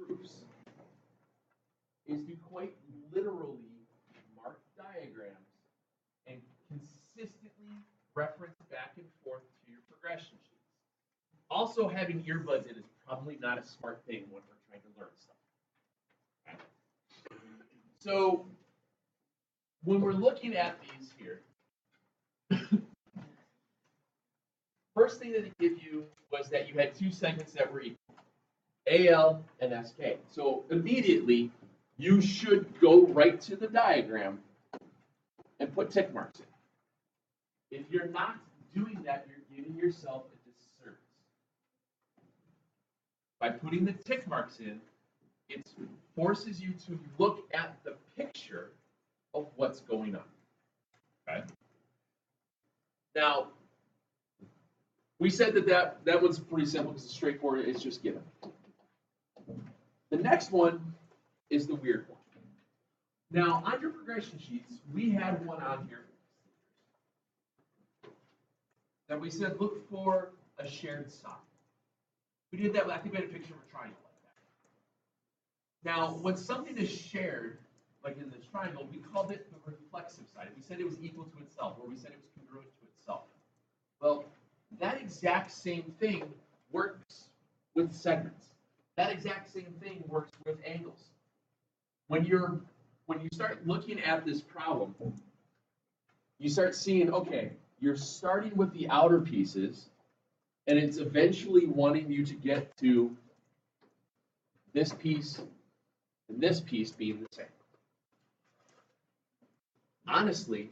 proofs is to quite literally mark diagrams and consistently reference back and forth to your progression sheets. Also, having earbuds in is probably not a smart thing when we're trying to learn stuff. Okay? So, when we're looking at these here, first thing that it gave you was that you had two segments that were equal, AL and SK. So immediately, you should go right to the diagram and put tick marks in. If you're not doing that, you're giving yourself a disservice. By putting the tick marks in, it forces you to look at the picture of what's going on. Okay? Now, we said that one's pretty simple because it's straightforward. It's just given. The next one is the weird one. Now, on your progression sheets, we had one on here that we said look for a shared side. We did that. I think we had a picture of a triangle like that. Now, when something is shared, like in this triangle, we called it the reflexive side. We said it was equal to itself, or we said it was congruent to itself. Well, that exact same thing works with segments. That exact same thing works with angles. When you start looking at this problem, you start seeing, okay, you're starting with the outer pieces, and it's eventually wanting you to get to this piece and this piece being the same. Honestly,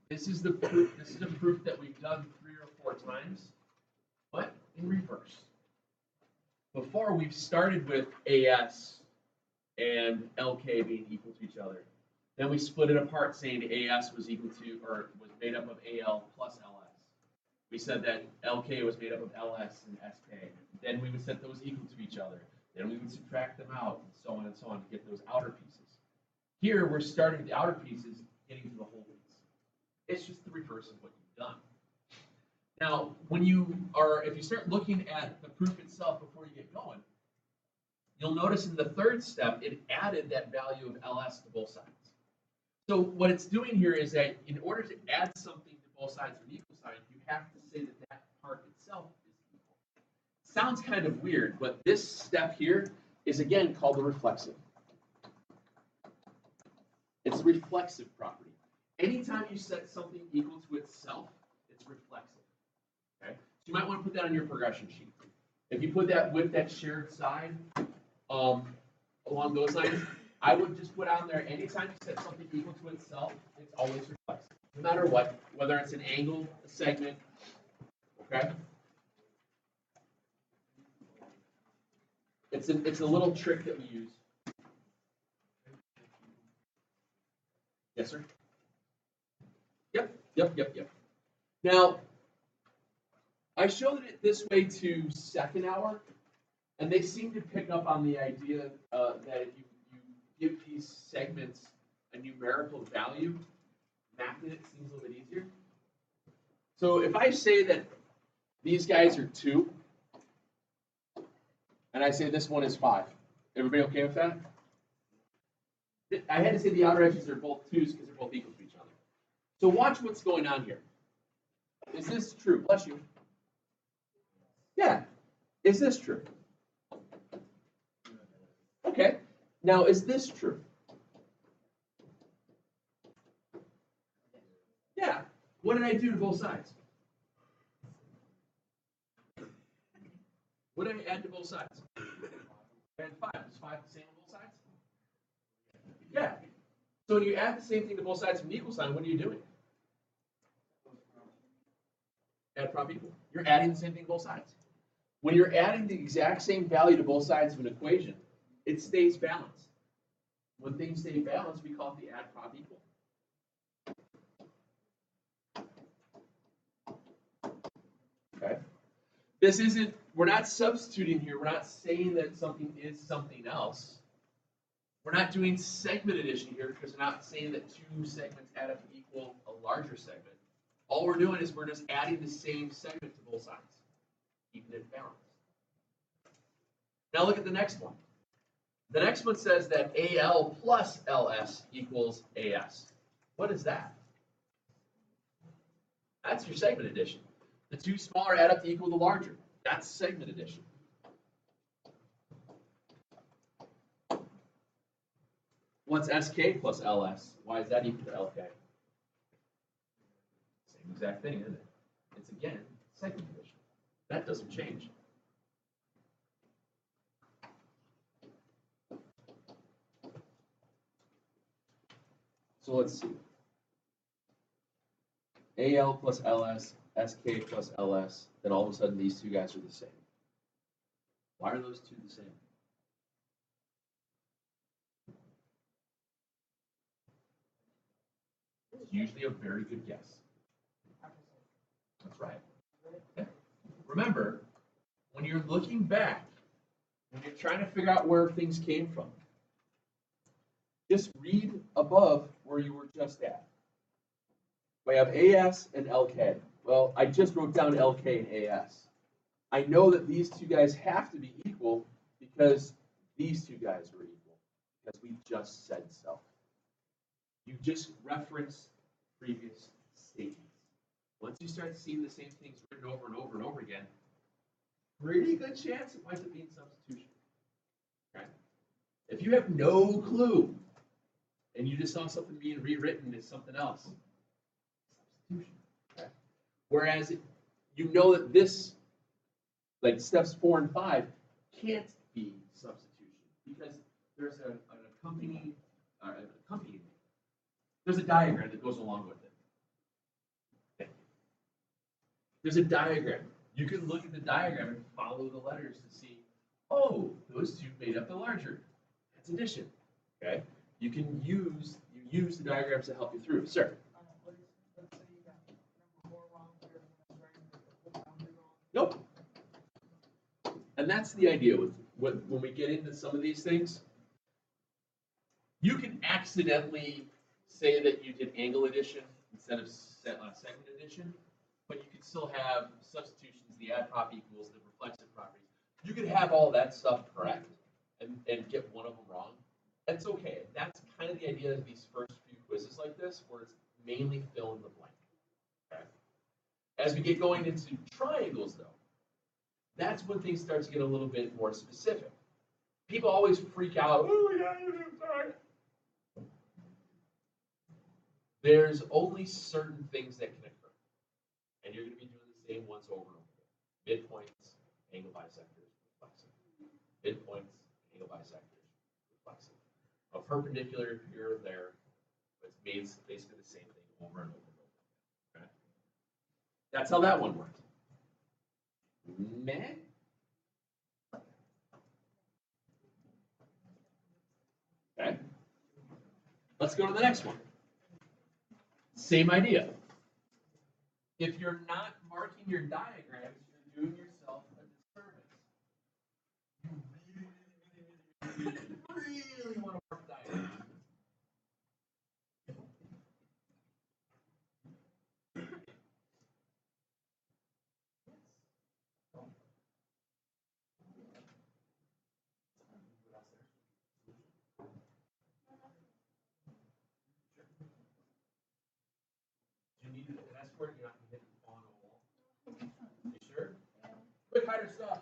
this is the proof. This is a proof that we've done 3 or 4 times, but in reverse. Before, we've started with AS and LK being equal to each other. Then we split it apart, saying AS was equal to, or was made up of AL plus LS. We said that LK was made up of LS and SK. Then we would set those equal to each other. Then we would subtract them out, and so on to get those outer pieces. Here, we're starting with the outer pieces, getting to the whole piece. It's just the reverse of what you've done. Now, if you start looking at the proof itself before you get going, you'll notice in the third step, it added that value of LS to both sides. So what it's doing here is that in order to add something to both sides of an equal sign, you have to say that that part itself is equal. Sounds kind of weird, but this step here is again called the reflexive. It's a reflexive property. Anytime you set something equal to itself, it's reflexive. Okay? So you might want to put that on your progression sheet. If you put that with that shared side along those lines, I would just put on there, anytime you set something equal to itself, it's always reflexive. No matter what, whether it's an angle, a segment, okay? It's a little trick that we use. Yes, sir? Yep. Now, I showed it this way to second hour, and they seem to pick up on the idea that if you give these segments a numerical value, mapping it seems a little bit easier. So if I say that these guys are 2, and I say this one is 5, everybody okay with that? I had to say the outer edges are both 2s because they're both equal to each other. So watch what's going on here. Is this true? Bless you. Yeah. Is this true? Okay. Now, is this true? Yeah. What did I do to both sides? What did I add to both sides? I had 5. Is 5 the same on both sides? Yeah. So when you add the same thing to both sides of an equal sign, what are you doing? Add prop equal. You're adding the same thing to both sides. When you're adding the exact same value to both sides of an equation, it stays balanced. When things stay balanced, we call it the add prop equal. Okay. This isn't, we're not substituting here. We're not saying that something is something else. We're not doing segment addition here because we're not saying that 2 segments add up to equal a larger segment. All we're doing is we're just adding the same segment to both sides, keeping it balanced. Now look at the next one. The next one says that AL plus LS equals AS. What is that? That's your segment addition. The two smaller add up to equal the larger. That's segment addition. What's SK plus LS? Why is that equal to LK? Same exact thing, isn't it? It's again segment addition. That doesn't change. So let's see. AL plus LS, SK plus LS, then all of a sudden these two guys are the same. Why are those two the same? It's usually a very good guess. That's right. Okay. Remember, when you're looking back, when you're trying to figure out where things came from, just read above where you were just at. We have AS and LK. Well, I just wrote down LK and AS. I know that these two guys have to be equal because these two guys are equal, because we just said so. You just reference previous statements. Once you start seeing the same things written over and over and over again, pretty good chance it winds up being substitution. Okay? If you have no clue and you just saw something being rewritten as something else, substitution. Okay? Whereas you know that this, like steps 4 and 5, can't be substitution because there's an accompanying, there's a diagram that goes along with it. Okay. There's a diagram. You can look at the diagram and follow the letters to see, oh, those two made up the larger. That's addition. Okay. You can use the diagrams to help you through. Sir. Nope. And that's the idea with when we get into some of these things. You can accidentally say that you did angle addition instead of segment addition, but you can still have substitutions, the ad prop equals, the reflexive properties. You could have all that stuff correct and get one of them wrong. That's okay. That's kind of the idea of these first few quizzes like this, where it's mainly fill in the blank. Okay? As we get going into triangles, though, that's when things start to get a little bit more specific. People always freak out. Oh, we gotta use a triangle. There's only certain things that can occur, and you're going to be doing the same ones over and over again. Midpoints, angle bisectors, reflexive. Midpoints, angle bisectors, reflexive. A perpendicular here or there, but it's basically the same thing over and over and over. Okay? That's how that one works. Meh? Okay. Let's go to the next one. Same idea. If you're not marking your diagrams, you're doing yourself a disservice. You really want to mark diagrams. You're not going to hit the on a wall. You sure? Quick, hide her stuff.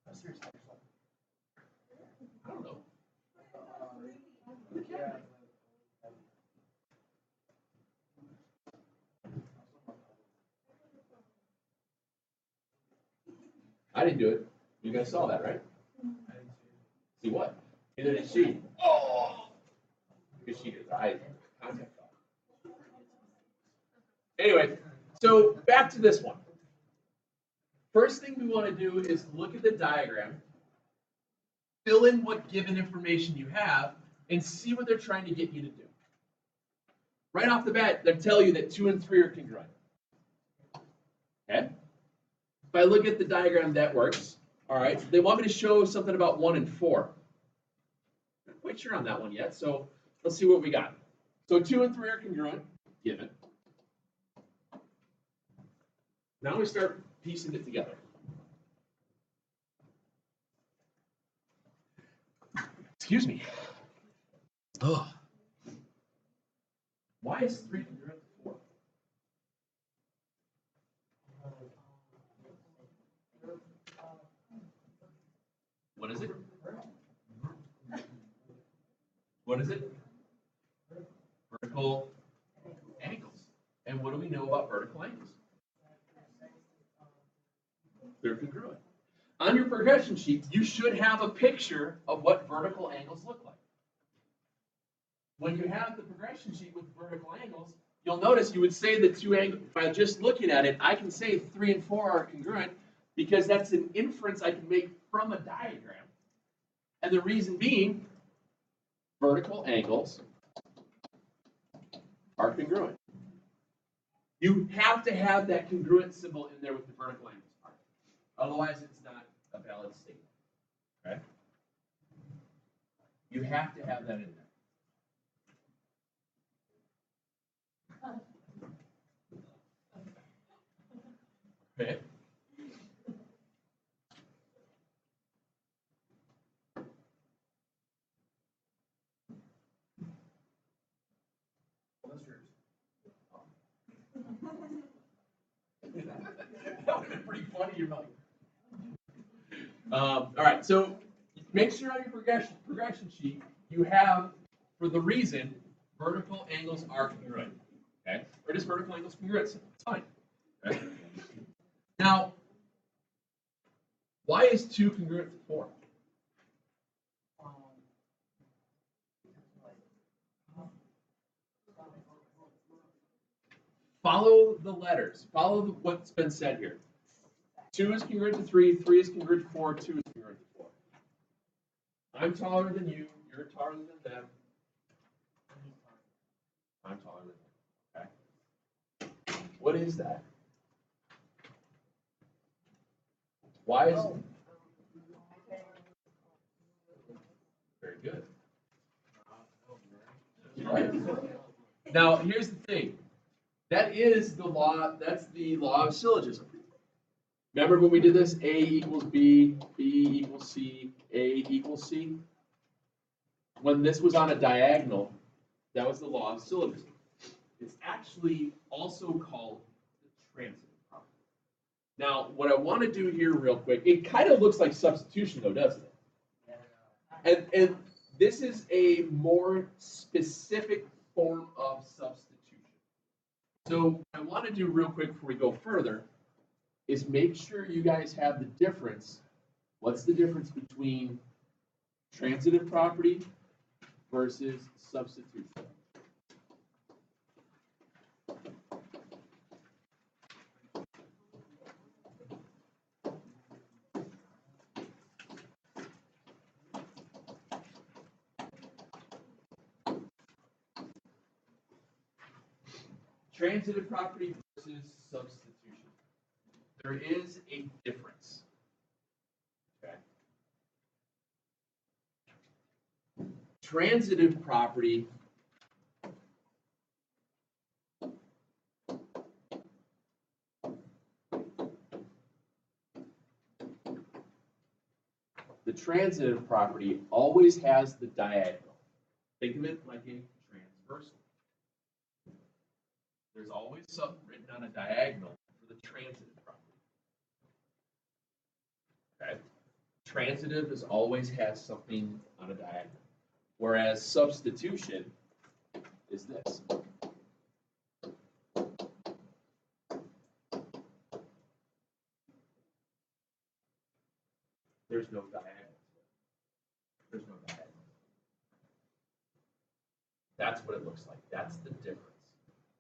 I'm serious, hide your stuff. I don't know. Yeah. I didn't do it. You guys saw that, right? I didn't see what? Neither did she. Oh! Because she did. I contact. Anyway, so back to this one. First thing we want to do is look at the diagram, fill in what given information you have, and see what they're trying to get you to do. Right off the bat, they tell you that 2 and 3 are congruent. Okay? If I look at the diagram, that works. All right, they want me to show something about 1 and 4. I'm not quite sure on that one yet, so let's see what we got. So 2 and 3 are congruent, given. Now we start piecing it together. Excuse me. Oh. Why is 3 congruent to 4? What is it? What is it? Vertical angles. And what do we know about vertical angles? They're congruent. On your progression sheet, you should have a picture of what vertical angles look like. When you have the progression sheet with vertical angles, you'll notice you would say the two angles, by just looking at it, I can say 3 and 4 are congruent because that's an inference I can make from a diagram. And the reason being, vertical angles are congruent. You have to have that congruent symbol in there with the vertical angles part. Otherwise, it's not a valid statement. Okay? You have to have that in there. Okay? That would have been pretty funny. You're like, all right, so make sure on your progression sheet you have, for the reason, vertical angles are congruent. Okay? Or just vertical angles congruent. It's fine. Okay? Now, why is 2 congruent to 4? Follow the letters. Follow what's been said here. 2 is congruent to 3, 3 is congruent to 4, 2 is congruent to 4. I'm taller than you, you're taller than them. I'm taller than them. Okay. What is that? Why is it? Very good. Right. Now, here's the thing. That is the law, that's the law of syllogism. Remember when we did this? A equals B, B equals C, A equals C? When this was on a diagonal, that was the law of syllogism. It's actually also called the transitive property. Now, what I want to do here real quick, it kind of looks like substitution though, doesn't it? And this is a more specific form of substitution. So what I want to do real quick before we go further is make sure you guys have the difference. What's the difference between transitive property versus substitution? Transitive property versus substitution. There is a difference. Okay. Transitive property always has the diagonal. Think of it like a transversal. There's always something written on a diagonal for the transitive property. Okay? Transitive always has something on a diagonal, whereas substitution is this. There's no diagonal. There's no diagonal. That's what it looks like. That's the difference.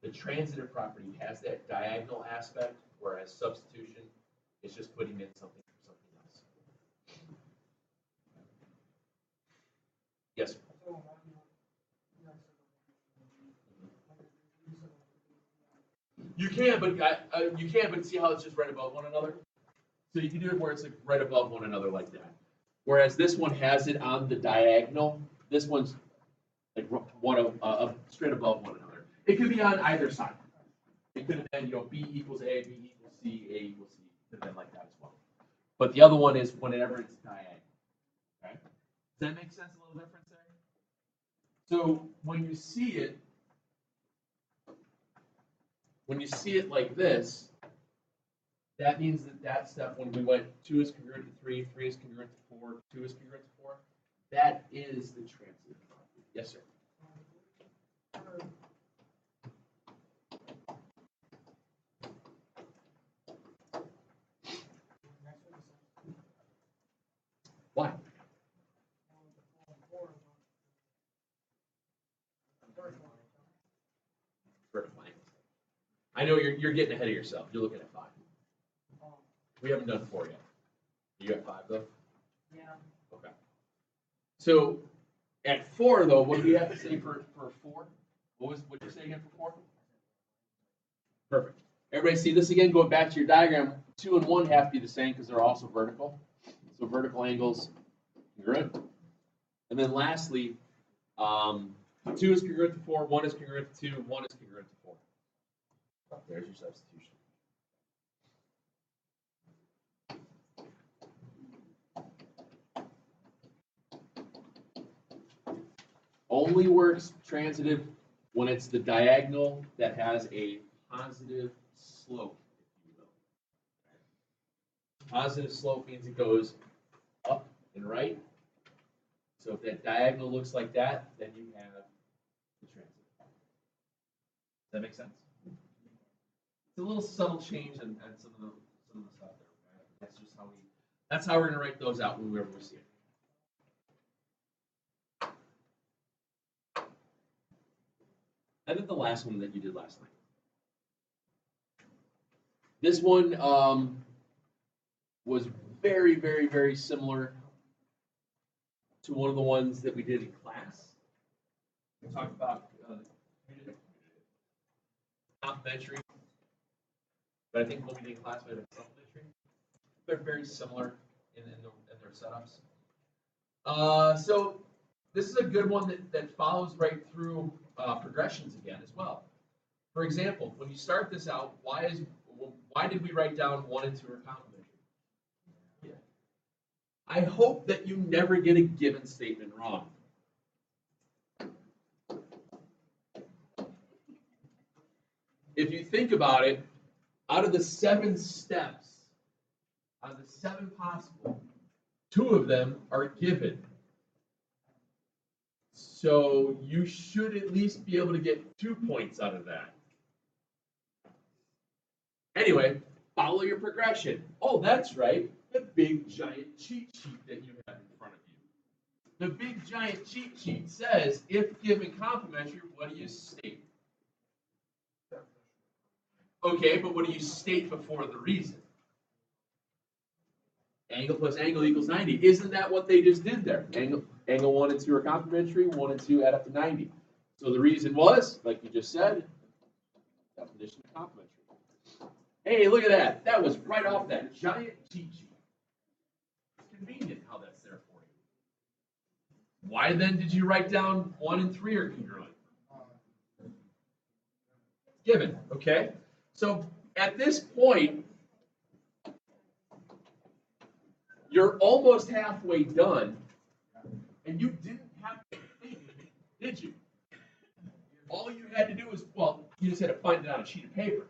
The transitive property has that diagonal aspect, whereas substitution is just putting in something from something else. Yes, sir. You can, but see how it's just right above one another? So you can do it where it's like right above one another like that. Whereas this one has it on the diagonal. This one's like straight above one another. It could be on either side. It could have been, B equals A, B equals C, A but the other one is whenever it's diagonal. Okay? Does that make sense? A little difference there? So when you see it like this, that means that step, when we went 2 is congruent to 3, 3 is congruent to 4, 2 is congruent to 4, that is the transitive property. Yes, sir. Why? I know you're getting ahead of yourself. You're looking at 5. We haven't done 4 yet. You got 5 though? Yeah. Okay. So at 4 though, what do we have to say for 4? What did you say again for 4? Perfect. Everybody see this again? Going back to your diagram, 2 and 1 have to be the same because they're also vertical. So vertical angles congruent. And then lastly, 2 is congruent to 4, 1 is congruent to 2, 1 is congruent to 4. There's your substitution. Only works transitive when it's the diagonal that has a positive slope, if you will. Positive slope means it goes up and right. So if that diagonal looks like that, then you have the transitive. Does that make sense? It's a little subtle change in some of the stuff there. Right? That's how we're going to write those out whenever we see it. And then the last one that you did last night. This one was very, very, very similar to one of the ones that we did in class. We talked about complementary, but I think what we did in class might have been supplementary. They're very similar in their setups. So this is a good one that follows right through progressions again as well. For example, when you start this out, why did we write down 1 and 2 are complementary? Yeah. I hope that you never get a given statement wrong. If you think about it, out of the 7 steps, out of the 7 possible, 2 of them are given. So you should at least be able to get 2 points out of that. Anyway, follow your progression. Oh, that's right, the big giant cheat sheet that you have in front of you. The big giant cheat sheet says, if given complementary, what do you state? Okay, but what do you state before the reason? Angle plus angle equals 90. Isn't that what they just did there? Angle 1 and 2 are complementary, 1 and 2 add up to 90. So the reason was, like you just said, definition of complementary. Hey, look at that. That was right off that giant cheat sheet. It's convenient how that's there for you. Why then did you write down 1 and 3 are congruent? Given, okay? So at this point, you're almost halfway done, and you didn't have to think, did you? All you had to do was, well, you just had to find it on a sheet of paper.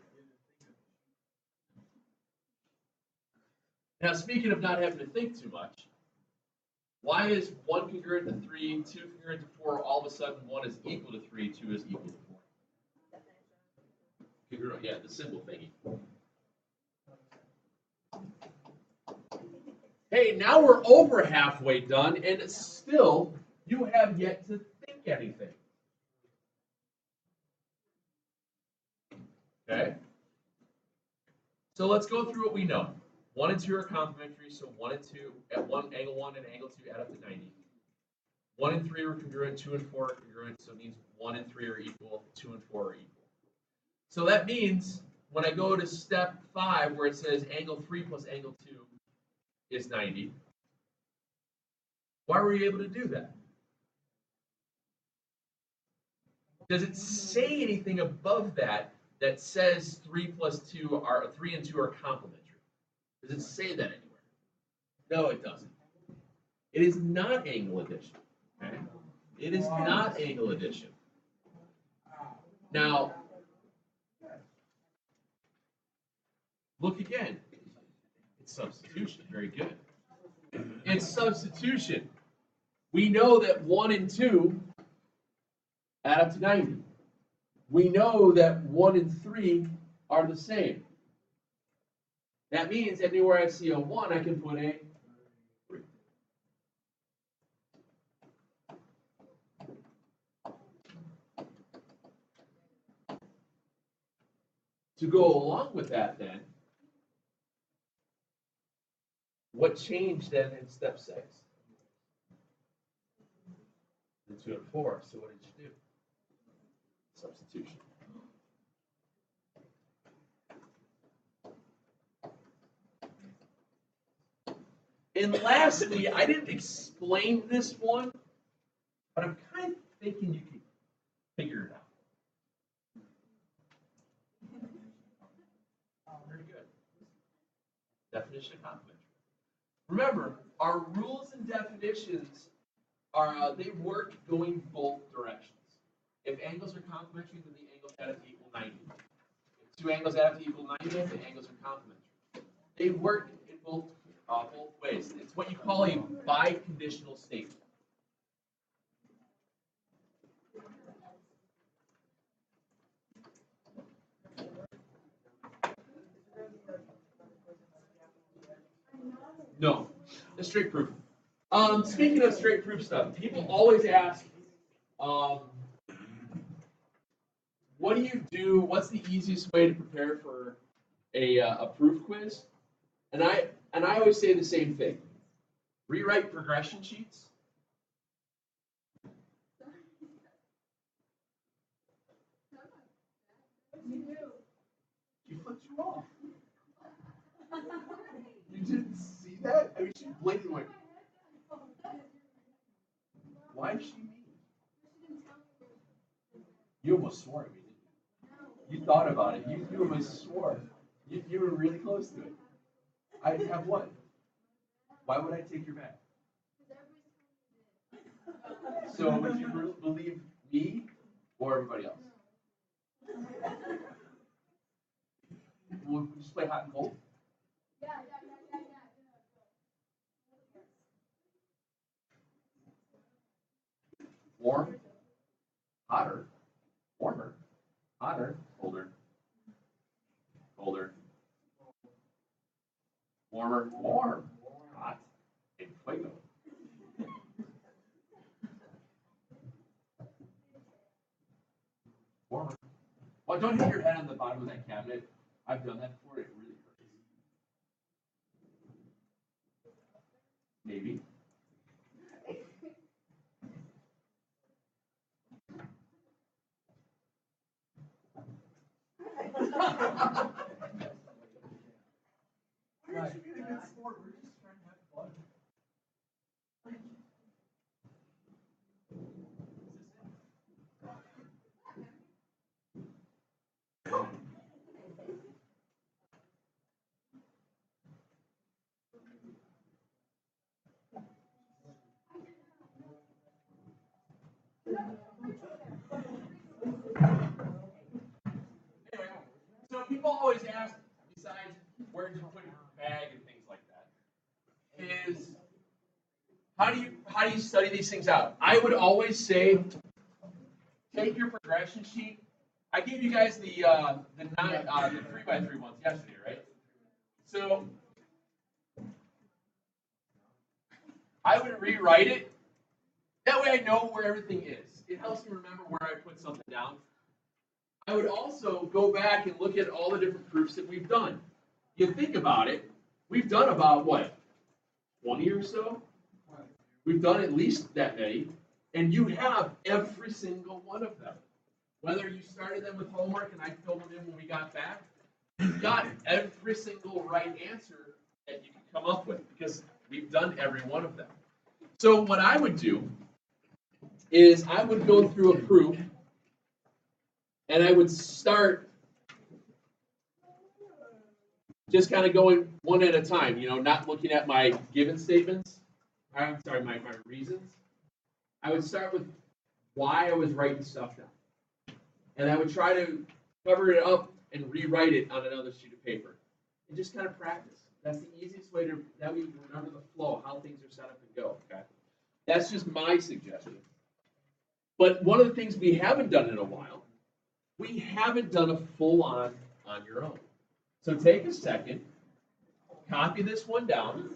Now, speaking of not having to think too much, why is 1 congruent to 3, 2 congruent to 4, all of a sudden 1 is equal to 3, 2 is equal to 4? Congruent, yeah, the symbol thingy. Hey, now we're over halfway done, and still, you have yet to think anything. Okay? So let's go through what we know. 1 and 2 are complementary, so 1 and 2, at angle 1 and angle 2 add up to 90. 1 and 3 are congruent, 2 and 4 are congruent, so it means 1 and 3 are equal, 2 and 4 are equal. So that means when I go to step 5, where it says angle 3 plus angle 2 is 90, why were you able to do that? Does it say anything above that that says 3 and 2 are complementary? Does it say that anywhere? No, it doesn't. It is not angle addition. Okay? It is not angle addition. Now, look again. It's substitution. Very good. It's substitution. We know that 1 and 2 add up to 90. We know that 1 and 3 are the same. That means anywhere I see a 1, I can put a 3. To go along with that then, what changed then in step 6? The 2 and 4. So what did you do? Substitution. And lastly, I didn't explain this one, but I'm kind of thinking you can figure it out. Very good. Definition of complementary. Remember, our rules and definitions are they work going both directions. If angles are complementary, then the angles add up to equal 90. If 2 angles add up to equal 90, then the angles are complementary. They work in both ways. It's what you call a biconditional statement. No, the straight proof. Speaking of straight proof stuff, people always ask, what do you do? What's the easiest way to prepare for a proof quiz? And I always say the same thing. Rewrite progression sheets. She flipped you off. You didn't see that? I mean, she blatantly went. Why is she mean? You almost swore at me, didn't you? You thought about it. You almost swore. You were really close to it. I have what? Why would I take your bag? So would you believe me or everybody else? We'll just play hot and cold. Warm, hotter, warmer, hotter, colder, colder, warmer, warm, hot, and fuego. Warmer. Well, don't hit your head on the bottom of that cabinet. I've done that before. It really hurts. Maybe. We're just being a good sport. We're just trying to have fun. Anyway, so people always ask, besides where did you put your bag and things like that, is how do you study these things out? I would always say, take your progression sheet. I gave you guys the 3x3 ones yesterday, right? So I would rewrite it. That way I know where everything is. It helps me remember where I put something down. I would also go back and look at all the different proofs that we've done. You think about it, we've done about, what, 20 or so? We've done at least that many, and you have every single one of them. Whether you started them with homework and I filled them in when we got back, you've got every single right answer that you can come up with because we've done every one of them. So what I would do is I would go through a proof and I would start just kind of going one at a time, not looking at my given statements. I'm sorry, my reasons. I would start with why I was writing stuff down. And I would try to cover it up and rewrite it on another sheet of paper. And just kind of practice. That's the easiest way that we remember the flow, how things are set up and go. Okay? That's just my suggestion. But one of the things we haven't done in a while, we haven't done a full-on your own. So take a second, copy this one down.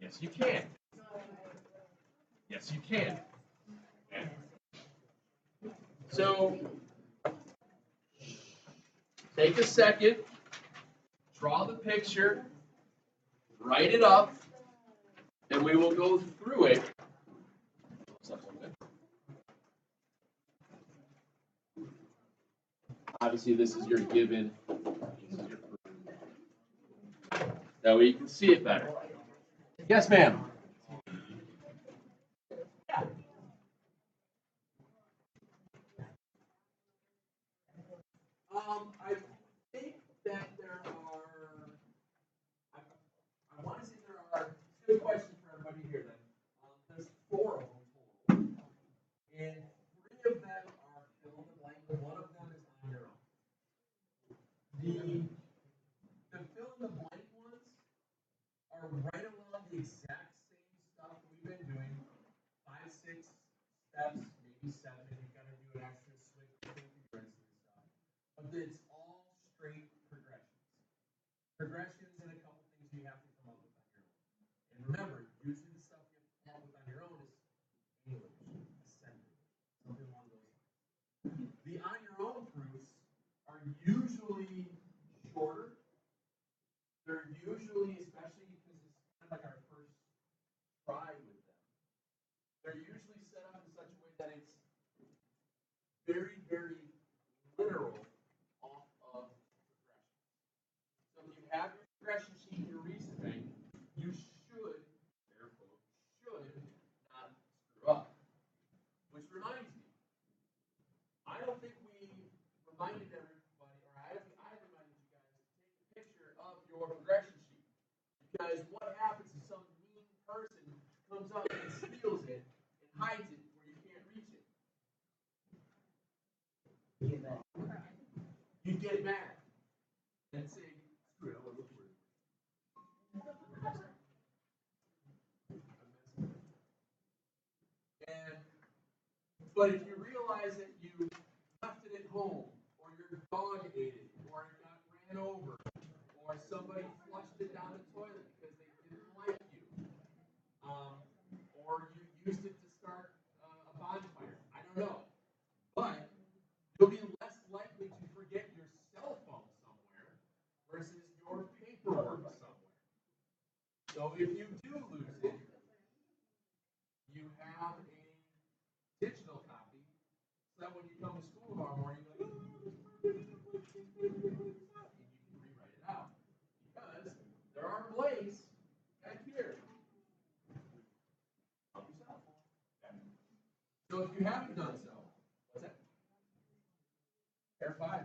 Yes, you can. Yes, you can. Okay. So take a second, draw the picture, write it up, and we will go through it. Obviously, this is your given. This is your proof. That way you can see it better. Yes, ma'am. Yeah. I think that there are. I want to say there are. Good question for everybody here. Then there's 4 of them total, and 3 of them are fill in the blank. One of them is on your own. The fill in the blank ones are right along the exact same stuff we've been doing. 5, 6 steps, maybe 7. You've got to do an extra switch between fingers and stuff. But it's all straight progressions. Progressions and a couple things you have to come up with on your own. And remember, usually the stuff you have to come up with on your own is English, assembly, something along those lines. The on your own proofs are usually shorter. They're usually, especially because it's kind of like our first try with them, they're usually set up in such a way that it's very, very literal off of progression. So if you have your progression sheet in your reason bank, you should, therefore, not screw up. Which reminds me, I don't think we reminded everybody, or I reminded you guys to take a picture of your progression sheet. Because what happens if some mean person comes up and steals it and hides it where you can't reach it? You'd get mad and say, screw it, I want to look for it. But if you realize that you left it at home, or your dog ate it, or it got ran over, or somebody flushed it down the toilet because they didn't like you, or you used it to start a bonfire, I don't know. But you'll be less likely to forget your cell phone somewhere versus your paperwork somewhere. So if you do lose it, you have a digital copy, so that when you come to school tomorrow morning, you're like, and you can rewrite it out. Because there are blanks back here. Help yourself. Okay. So if you haven't done so, what's that? Pair 5s.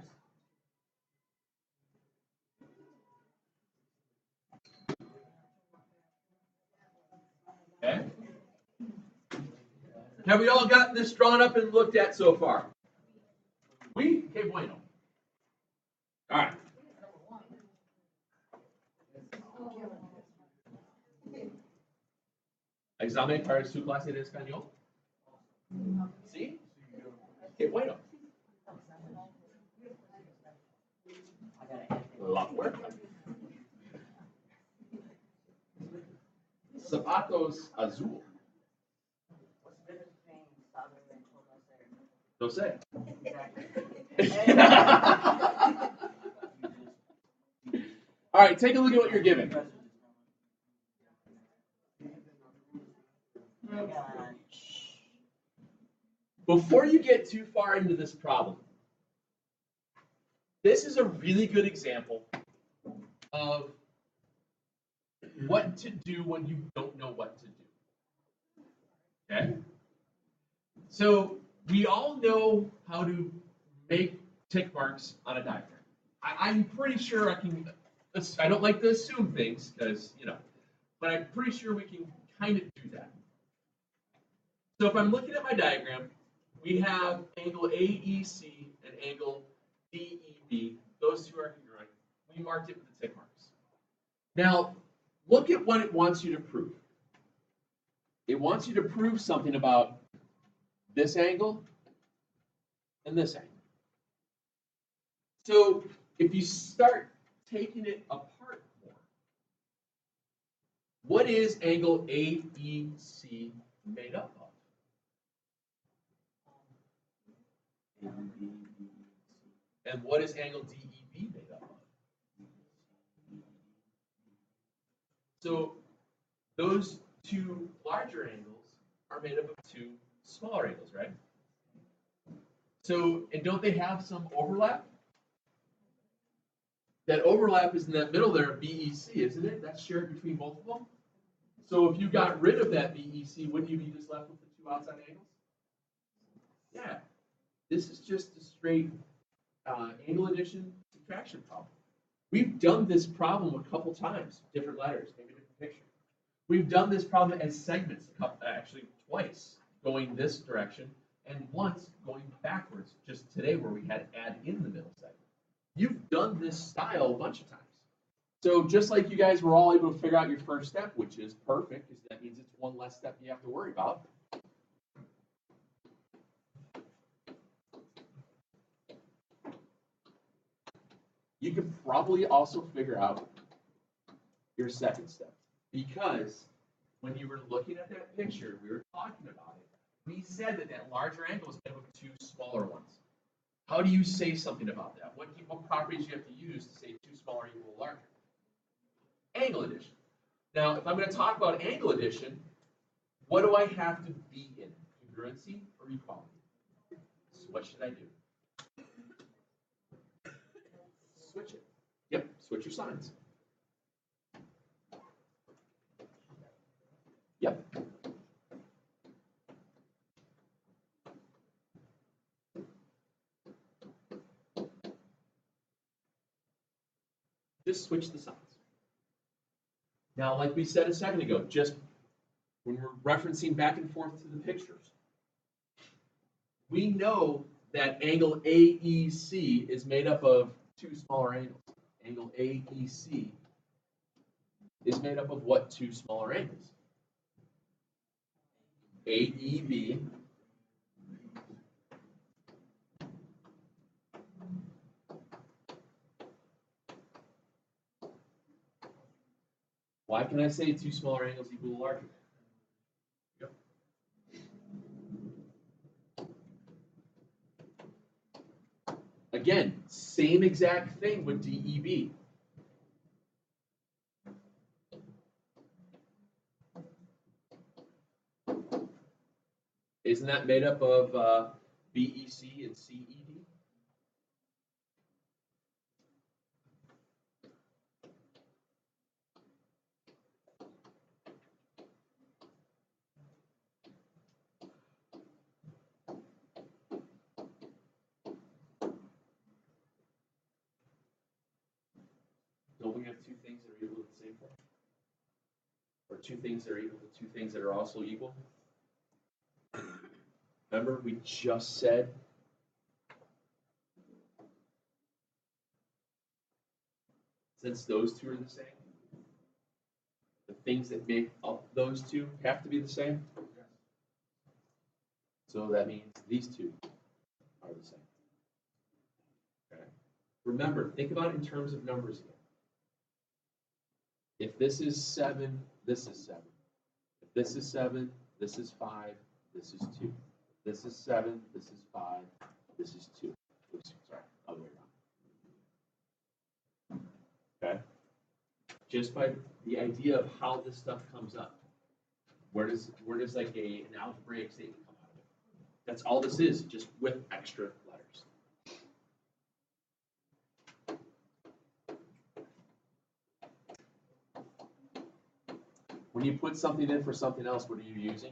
Okay. Have we all gotten this drawn up and looked at so far? We? Okay, bueno. All right. Examen para su clase de español. ¿Sí? Qué bueno. La puerta. Zapatos azul. No sé. All right, take a look at what you're given. Before you get too far into this problem, this is a really good example of what to do when you don't know what to do. Okay? So we all know how to make tick marks on a diagram. I'm pretty sure I can, I don't like to assume things because, but I'm pretty sure we can kind of do that. So if I'm looking at my diagram, we have angle AEC and angle DEB. Those two are congruent. We marked it with the tick marks. Now, look at what it wants you to prove. It wants you to prove something about this angle and this angle. So if you start taking it apart more, what is angle AEC made up of? And what is angle DEB made up of? So those two larger angles are made up of two smaller angles, right? So, and don't they have some overlap? That overlap is in that middle there, BEC, isn't it? That's shared between both of them. So if you got rid of that BEC, wouldn't you be just left with the two outside angles? Yeah. This is just a straight angle addition subtraction problem. We've done this problem a couple times, different letters, maybe different picture. We've done this problem as segments, actually twice, going this direction, and once going backwards, just today where we had to add in the middle segment. You've done this style a bunch of times. So just like you guys were all able to figure out your first step, which is perfect, because that means it's one less step you have to worry about. You could probably also figure out your second step, because when you were looking at that picture, we were talking about it. We said that that larger angle is made up of two smaller ones. How do you say something about that? What properties do you have to use to say two smaller equal larger? Angle addition. Now, if I'm going to talk about angle addition, what do I have to be in? Congruency or equality? So what should I do? Switch it. Yep, switch your signs. Yep. Just switch the signs. Now, like we said a second ago, just when we're referencing back and forth to the pictures, we know that angle AEC is made up of two smaller angles. Angle AEC is made up of what two smaller angles? AEB Why can I say two smaller angles equal larger? Yep. Again, same exact thing with DEB. Isn't that made up of BEC and CED? Don't we have two things that are equal to the same thing? Or two things that are equal to two things that are also equal? Remember, we just said since those two are the same, the things that make up those two have to be the same. So that means these two are the same. Okay. Remember, think about it in terms of numbers again. If this is 7, this is 7. If this is 7, this is 5, this is 2. This is 7, this is 5, this is 2. Oops, sorry, other way around. Okay? Just by the idea of how this stuff comes up. Where does like an algebraic statement come out of it? That's all this is, just with extra letters. When you put something in for something else, what are you using?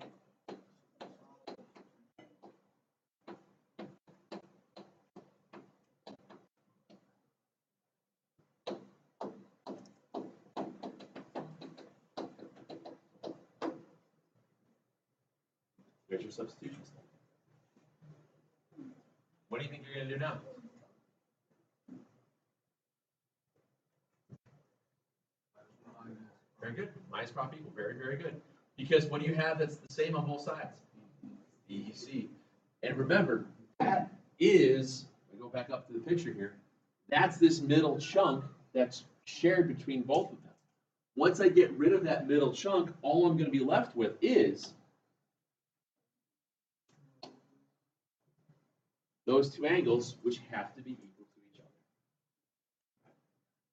There's your substitution step. What do you think you're going to do now? Very good. Minus prop equal. Very, very good. Because what do you have that's the same on both sides? EEC. And remember, that is, I go back up to the picture here, that's this middle chunk that's shared between both of them. Once I get rid of that middle chunk, all I'm going to be left with is those two angles, which have to be equal to each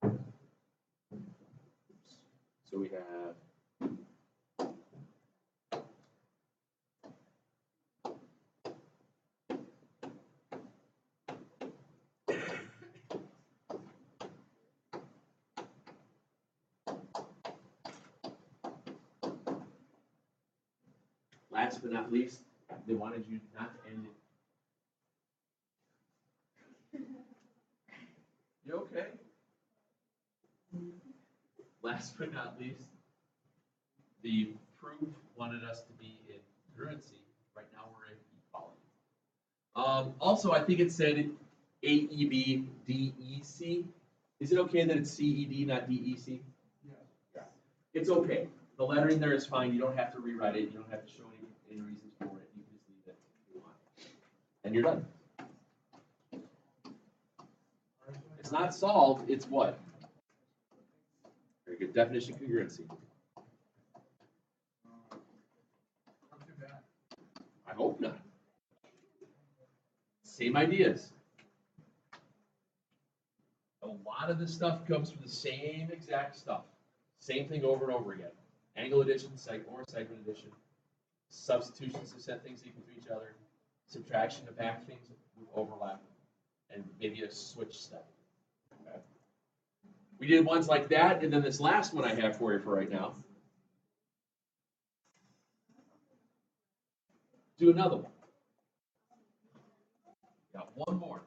other. So we have last but not least, they wanted you not to end it. You okay? Last but not least, the proof wanted us to be in congruency. Right now we're in equality. Also, I think it said AEB DEC. Is it okay that it's CED, not DEC? Yeah. It's okay. The lettering there is fine. You don't have to rewrite it. You don't have to show any reasons for it. You can just leave it if you want. And you're done. It's not solved. It's what? Very good. Definition congruency. I hope not. Same ideas. A lot of this stuff comes from the same exact stuff. Same thing over and over again. Angle addition, or segment addition. Substitutions to set things equal to each other. Subtraction to back things with overlap. And maybe a switch step. Okay. We did ones like that, and then this last one I have for you for right now. Do another one. Got one more.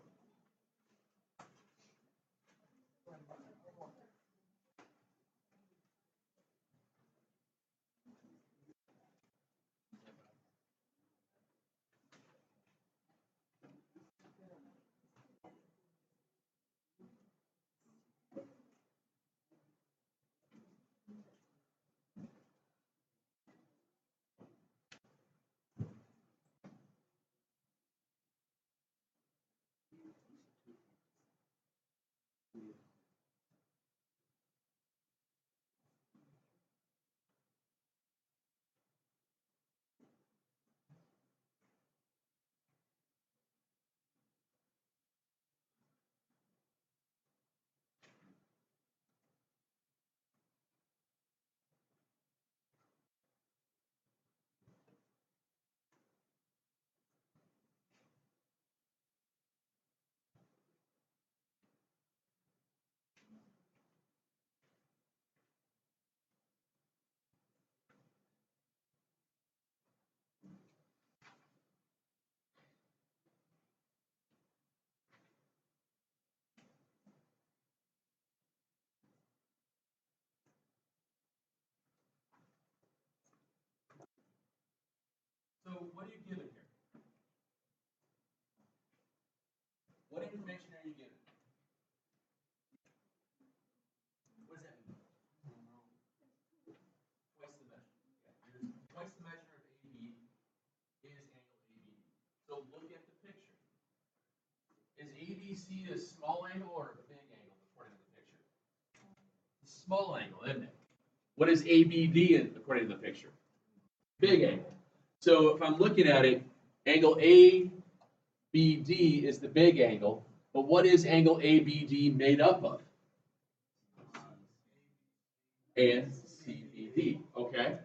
So what are you given here? What information are you given? What does that mean? Twice the measure. Yeah. Twice the measure of AB is angle ABD. So look at the picture. Is ABC a small angle or a big angle according to the picture? It's a small angle, isn't it? What is ABD according to the picture? Big angle. So if I'm looking at it, angle ABD is the big angle, but what is angle ABD made up of? And CBD, okay?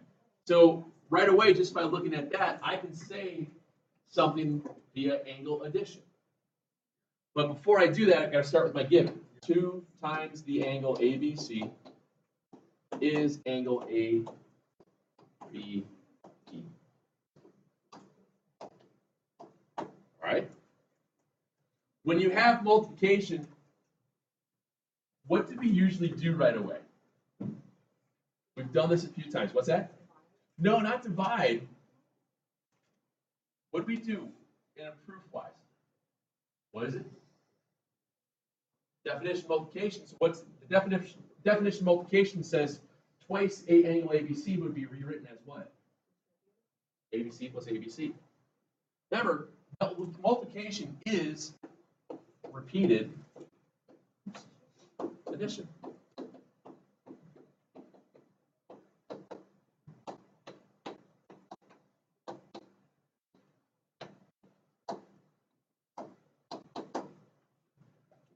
So right away, just by looking at that, I can say something via angle addition. But before I do that, I've got to start with my given. 2 times the angle ABC is angle ABD. Right? When you have multiplication, what do we usually do right away? We've done this a few times. What's that? No, not divide. What do we do in a proof-wise? What is it? Definition of multiplication. So what's the definition? Definition of multiplication says twice a angle ABC would be rewritten as what? ABC plus ABC. Remember, multiplication is repeated addition.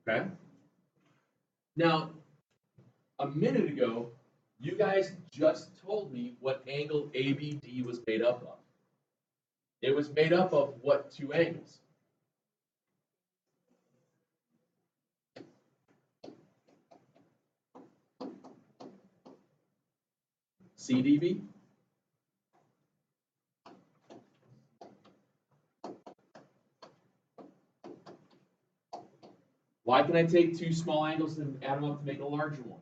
Okay? Now, a minute ago, you guys just told me what angle ABD was made up of. It was made up of what two angles? CDB? Why can I take two small angles and add them up to make a larger one?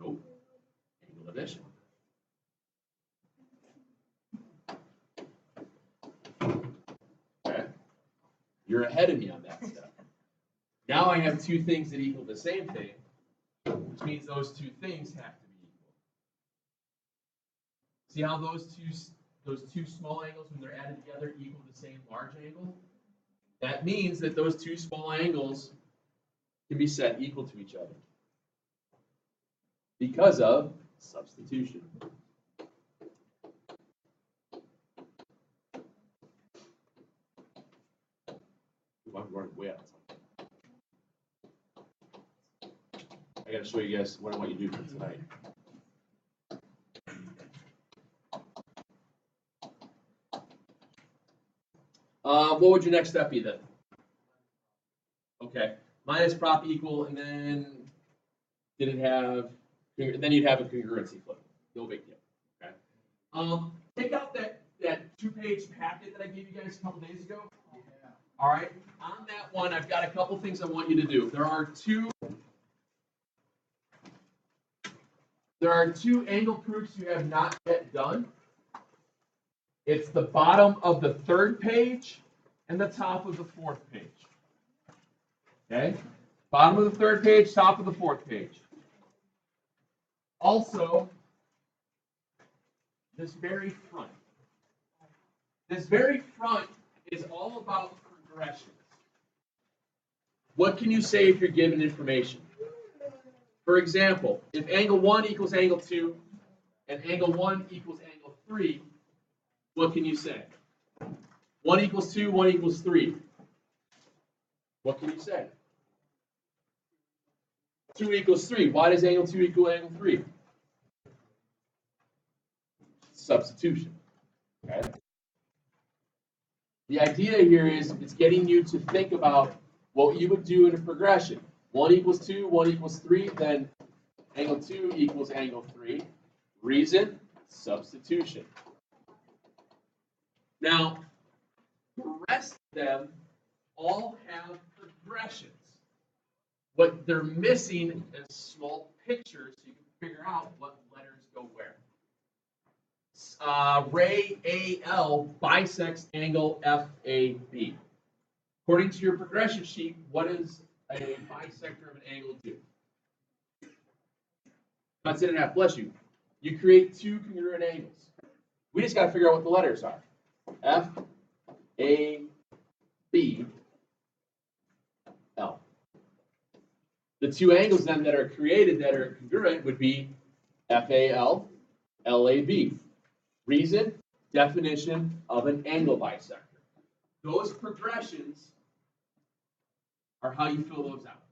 Nope. Angle addition. Okay. You're ahead of me on that step. Now I have two things that equal the same thing, which means those two things have to be equal. See how those two small angles, when they're added together, equal the same large angle? That means that those two small angles can be set equal to each other because of substitution. I'm running way out of time. I got to show you guys what I want you to do for tonight. What would your next step be then? Okay, minus prop equal, and then did it have? Then you'd have a congruency flip. No big deal. Okay. Take out that 2-page packet that I gave you guys a couple days ago. Yeah. All right. On that one, I've got a couple things I want you to do. There are two angle proofs you have not yet done. It's the bottom of the 3rd page and the top of the 4th page. Okay? Bottom of the 3rd page, top of the 4th page. Also, this very front. This very front is all about progressions. What can you say if you're given information? For example, if angle 1 equals angle 2 and angle 1 equals angle 3, what can you say? 1 equals 2, 1 equals 3. What can you say? 2 equals 3. Why does angle 2 equal angle 3? Substitution. Okay. The idea here is it's getting you to think about what you would do in a progression. 1 equals 2, 1 equals 3, then angle 2 equals angle 3. Reason? Substitution. Now, the rest of them all have progressions. What they're missing is small pictures so you can figure out what letters go where. Ray AL bisects angle FAB. According to your progression sheet, what does a bisector of an angle do? Cuts it in half. Bless you. You create two congruent angles. We just got to figure out what the letters are. F, A, B, L. The two angles then that are created that are congruent would be FAL, LAB. Reason, definition of an angle bisector. Those progressions are how you fill those out.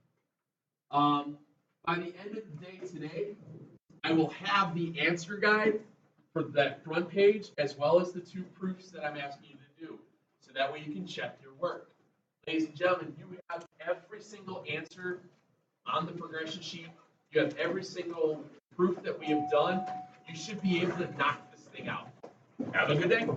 By the end of the day today, I will have the answer guide for that front page as well as the two proofs that I'm asking you to do, so that way you can check your work. Ladies and gentlemen, you have every single answer on the progression sheet. You have every single proof that we have done. You should be able to knock this thing out. Have a good day.